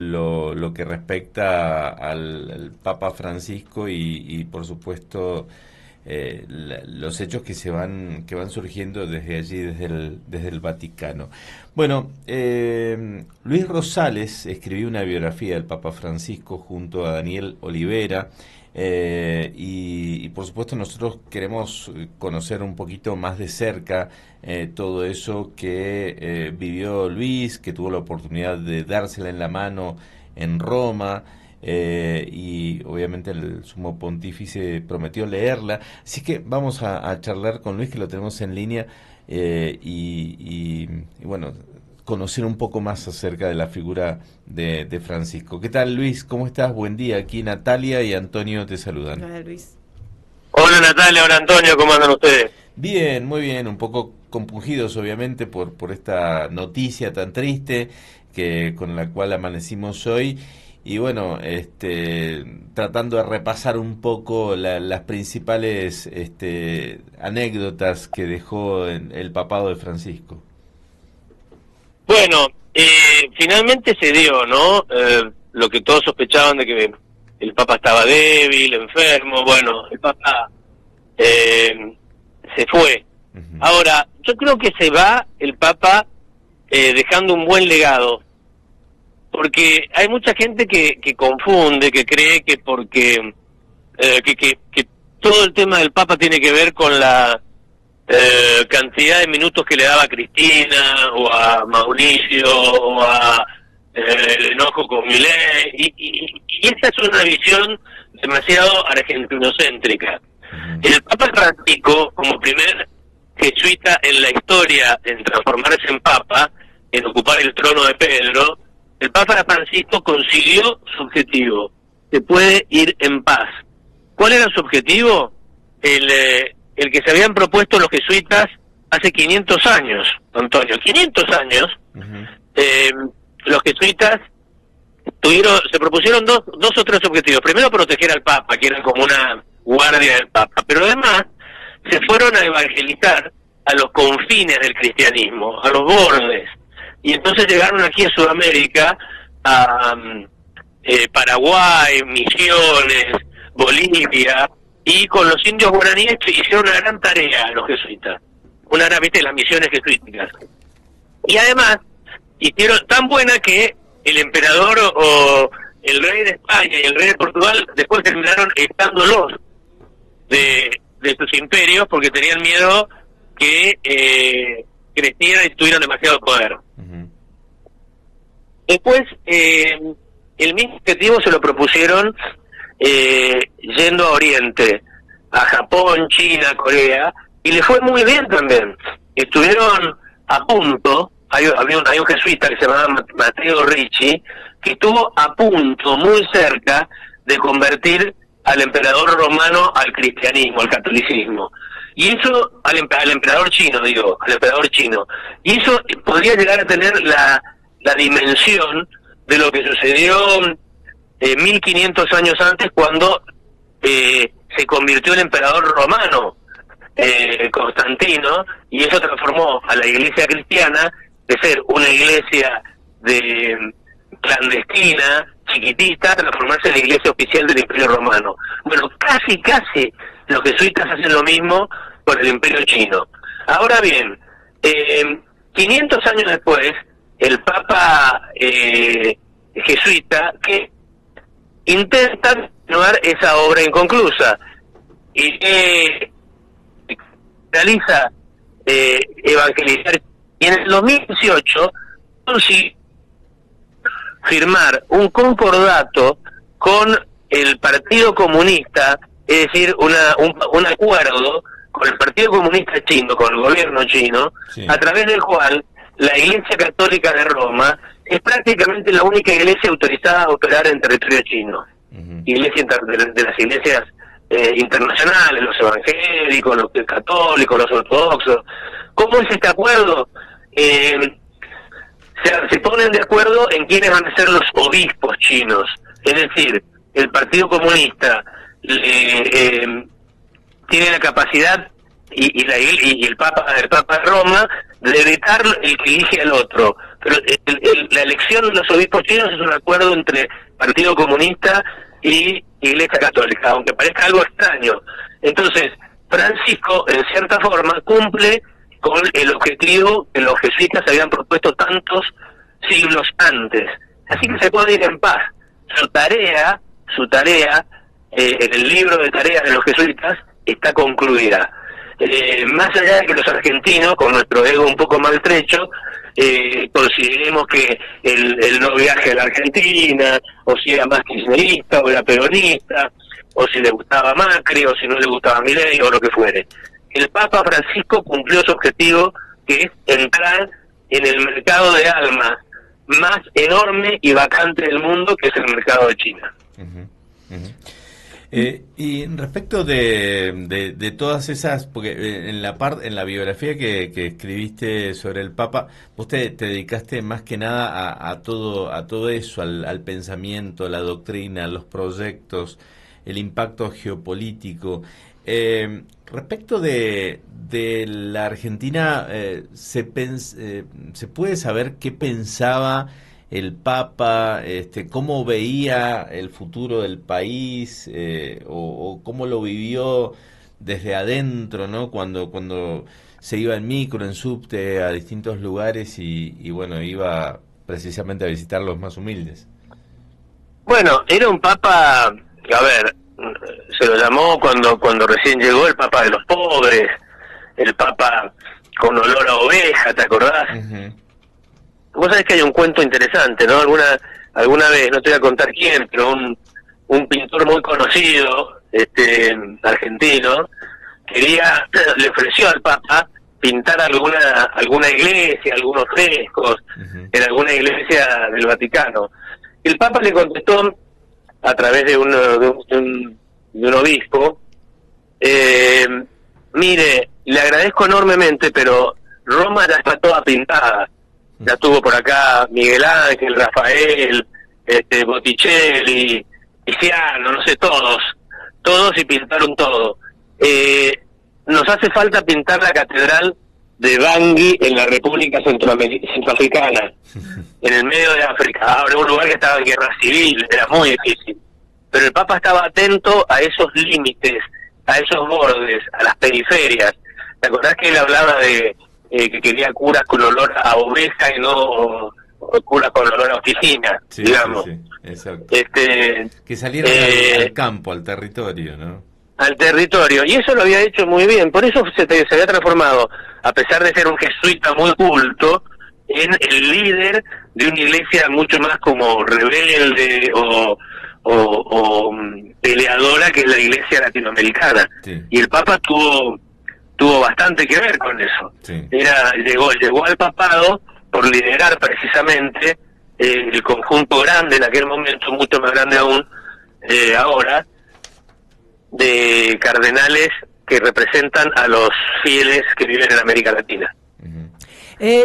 lo que respecta al Papa Francisco y por supuesto los hechos que van surgiendo desde allí, desde el Vaticano. Bueno, Luis Rosales escribió una biografía del Papa Francisco junto a Daniel Olivera. Y por supuesto nosotros queremos conocer un poquito más de cerca todo eso que vivió Luis, que tuvo la oportunidad de dársela en la mano en Roma, y obviamente el sumo pontífice prometió leerla, así que vamos a charlar con Luis, que lo tenemos en línea, y bueno, conocer un poco más acerca de la figura de Francisco. ¿Qué tal, Luis? ¿Cómo estás? Buen día. Aquí Natalia y Antonio te saludan. Hola, Luis. Hola Natalia, hola Antonio, ¿cómo andan ustedes? Bien, muy bien. Un poco compungidos, obviamente, por esta noticia tan triste con la cual amanecimos hoy. Y bueno, tratando de repasar un poco las principales anécdotas que dejó el papado de Francisco. Bueno, finalmente se dio, ¿no? Lo que todos sospechaban de que el Papa estaba débil, enfermo. Bueno, el Papa se fue. Uh-huh. Ahora, yo creo que se va el Papa dejando un buen legado, porque hay mucha gente que confunde, que cree que porque que todo el tema del Papa tiene que ver con la cantidad de minutos que le daba a Cristina o a Mauricio o a el enojo con Milei, y esa es una visión demasiado argentinocéntrica. El Papa Francisco, como primer jesuita en la historia en transformarse en Papa, en ocupar el trono de Pedro, el Papa Francisco consiguió su objetivo: se puede ir en paz. ¿Cuál era su objetivo? El que se habían propuesto los jesuitas hace 500 años, Antonio. 500 años, los jesuitas se propusieron dos o tres objetivos. Primero, proteger al Papa, que eran como una guardia del Papa, pero además se fueron a evangelizar a los confines del cristianismo, a los bordes. Y entonces llegaron aquí a Sudamérica, a Paraguay, Misiones, Bolivia, y con los indios guaraníes hicieron una gran tarea los jesuitas, ¿viste? Las misiones jesuíticas. Y además hicieron tan buena que el emperador o el rey de España y el rey de Portugal después terminaron echándolos de sus imperios porque tenían miedo que crecieran y tuvieran demasiado poder. Uh-huh. Después, el mismo objetivo se lo propusieron yendo a Oriente, a Japón, China, Corea, y le fue muy bien también. Estuvieron a punto, hay un jesuita que se llamaba Matteo Ricci, que estuvo a punto, muy cerca, de convertir al emperador romano al cristianismo, al catolicismo. Y eso, al emperador chino, y eso podría llegar a tener la dimensión de lo que sucedió 1500 años antes, cuando se convirtió el emperador romano, Constantino, y eso transformó a la iglesia cristiana de ser una iglesia clandestina, chiquitita, a transformarse en la iglesia oficial del Imperio Romano. Bueno, casi los jesuitas hacen lo mismo con el Imperio Chino. Ahora bien, 500 años después, el Papa jesuita que intenta continuar esa obra inconclusa y realiza evangelizar, y en el 2018 consiguió firmar un concordato con el Partido Comunista, es decir, un acuerdo con el Partido Comunista chino, con el gobierno chino, sí, a través del cual la Iglesia Católica de Roma es prácticamente la única iglesia autorizada a operar en territorio chino. uh-huh, Iglesia de las iglesias internacionales, los evangélicos, los católicos, los ortodoxos. ¿Cómo es este acuerdo? Se ponen de acuerdo en quiénes van a ser los obispos chinos. Es decir, el Partido Comunista tiene la capacidad y el Papa de Roma de evitar el que elige al otro, pero la elección de los obispos chinos es un acuerdo entre Partido Comunista y Iglesia Católica, aunque parezca algo extraño. Entonces, Francisco, en cierta forma, cumple con el objetivo que los jesuitas habían propuesto tantos siglos antes. Así que se puede ir en paz. Su tarea, en el libro de tareas de los jesuitas, está concluida. Más allá de que los argentinos, con nuestro ego un poco maltrecho, consideremos que él no viaje a la Argentina, o si era más kirchnerista, o era peronista, o si le gustaba Macri, o si no le gustaba Milei, o lo que fuere. El Papa Francisco cumplió su objetivo, que es entrar en el mercado de almas más enorme y vacante del mundo, que es el mercado de China. Y respecto de todas esas, porque en la biografía que escribiste sobre el Papa, vos te dedicaste más que nada a todo eso, al pensamiento, la doctrina, los proyectos, el impacto geopolítico. Respecto de la Argentina, ¿se puede saber qué pensaba el Papa, cómo veía el futuro del país, o cómo lo vivió desde adentro, ¿no? Cuando se iba en micro, en subte, a distintos lugares y bueno, iba precisamente a visitar los más humildes? Bueno, era un Papa, a ver, se lo llamó cuando recién llegó el Papa de los pobres, el Papa con olor a oveja, ¿te acordás? Uh-huh. Vos sabés que hay un cuento interesante, ¿no? Alguna vez, no te voy a contar quién, pero un pintor muy conocido, argentino, le ofreció al Papa pintar alguna iglesia, algunos frescos, uh-huh, en alguna iglesia del Vaticano. Y el Papa le contestó a través de un obispo, mire, le agradezco enormemente, pero Roma ya está toda pintada. Ya estuvo por acá Miguel Ángel, Rafael, Botticelli, Tiziano, no sé, todos y pintaron todo. Nos hace falta pintar la catedral de Bangui en la República Centroafricana, en el medio de África. Ahora, un lugar que estaba en guerra civil, era muy difícil. Pero el Papa estaba atento a esos límites, a esos bordes, a las periferias. ¿Te acordás que él hablaba de que quería curas con olor a oveja y no curas con olor a oficina, sí, digamos? Sí, exacto. Que salieran al campo, al territorio, ¿no? Al territorio, y eso lo había hecho muy bien, por eso se había transformado, a pesar de ser un jesuita muy culto, en el líder de una iglesia mucho más como rebelde o peleadora, que es la iglesia latinoamericana. Sí. Y el Papa tuvo bastante que ver con eso. Sí. Llegó al papado por liderar precisamente el conjunto grande en aquel momento, mucho más grande aún ahora, de cardenales que representan a los fieles que viven en América Latina.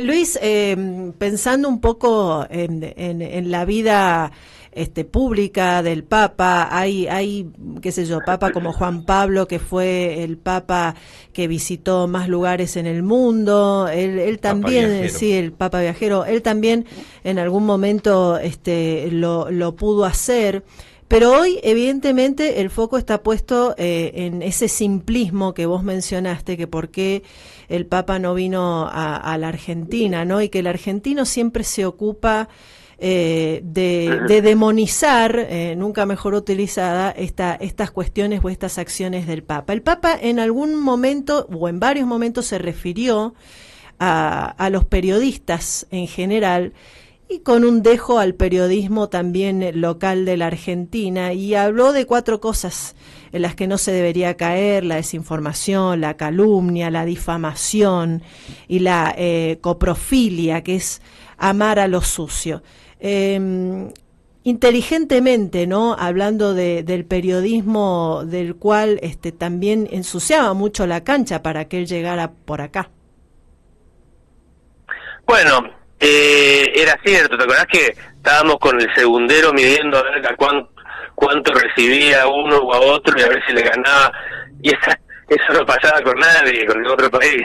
Luis, pensando un poco en la vida pública del Papa, hay qué sé yo, Papa como Juan Pablo, que fue el Papa que visitó más lugares en el mundo, él también, sí, el Papa viajero, él también en algún momento lo pudo hacer. Pero hoy, evidentemente, el foco está puesto en ese simplismo que vos mencionaste, que por qué el Papa no vino a la Argentina, ¿no? Y que el argentino siempre se ocupa de demonizar, nunca mejor utilizada, estas cuestiones o estas acciones del Papa. El Papa en algún momento, o en varios momentos, se refirió a los periodistas en general, y con un dejo al periodismo también local de la Argentina, y habló de 4 cosas en las que no se debería caer: la desinformación, la calumnia, la difamación y la coprofilia, que es amar a lo sucio. Inteligentemente, ¿no? Hablando del periodismo, del cual también ensuciaba mucho la cancha para que él llegara por acá. Bueno, era cierto, ¿te acordás que estábamos con el segundero midiendo a ver a cuánto recibía uno o a otro y a ver si le ganaba? Y eso no pasaba con nadie, con ningún otro país,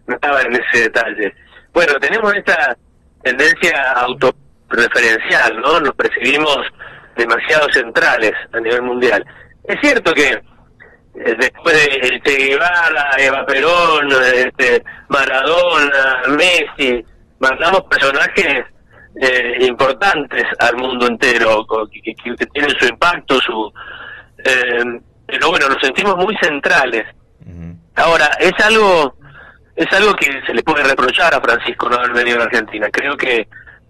no estaba en ese detalle. Bueno, tenemos tendencia autorreferencial, ¿no? Nos percibimos demasiado centrales a nivel mundial. Es cierto que después de Che Guevara, Eva Perón, Maradona, Messi, mandamos personajes importantes al mundo entero, que tienen su impacto, pero bueno, nos sentimos muy centrales. Ahora, es algo que se le puede reprochar a Francisco no haber venido a la Argentina.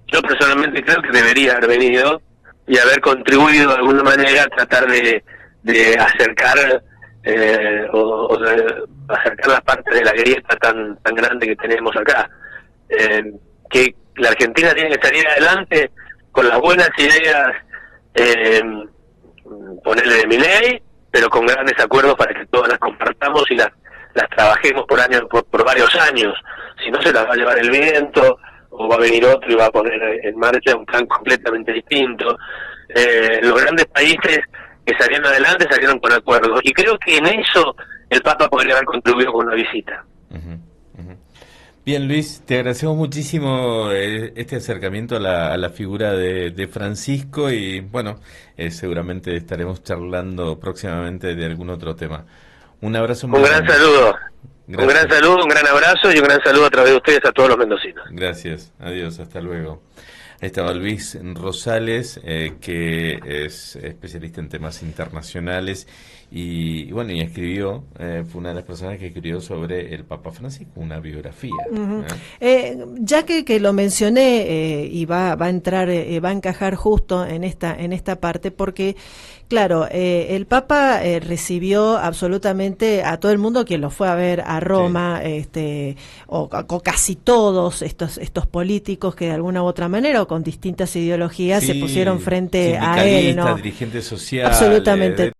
Yo personalmente creo que debería haber venido y haber contribuido de alguna manera a tratar de acercar o de acercar las partes de la grieta tan grande que tenemos acá. Que la Argentina tiene que salir adelante con las buenas ideas, ponerle de Milei, pero con grandes acuerdos para que todas las compartamos y las trabajemos por varios años. Si no, se las va a llevar el viento, o va a venir otro y va a poner en marcha un plan completamente distinto. Los grandes países que salieron adelante salieron con acuerdos, y creo que en eso el Papa podría haber contribuido con una visita. Bien, Luis, te agradecemos muchísimo este acercamiento a la figura de Francisco, y bueno, seguramente estaremos charlando próximamente de algún otro tema. Un abrazo muy grande. Un gran saludo. Gracias. Un gran saludo, un gran abrazo y un gran saludo a través de ustedes a todos los mendocinos. Gracias, adiós, hasta luego. Ahí estaba Luis Rosales, que es especialista en temas internacionales y bueno, y escribió, fue una de las personas que escribió sobre el Papa Francisco, una biografía. Ya que lo mencioné, y va a entrar, va a encajar justo en esta parte, porque claro, el Papa recibió absolutamente a todo el mundo quien lo fue a ver a Roma, sí. O casi todos estos políticos que de alguna u otra manera o con distintas ideologías, sí, se pusieron frente a él, ¿no? Dirigentes sociales, absolutamente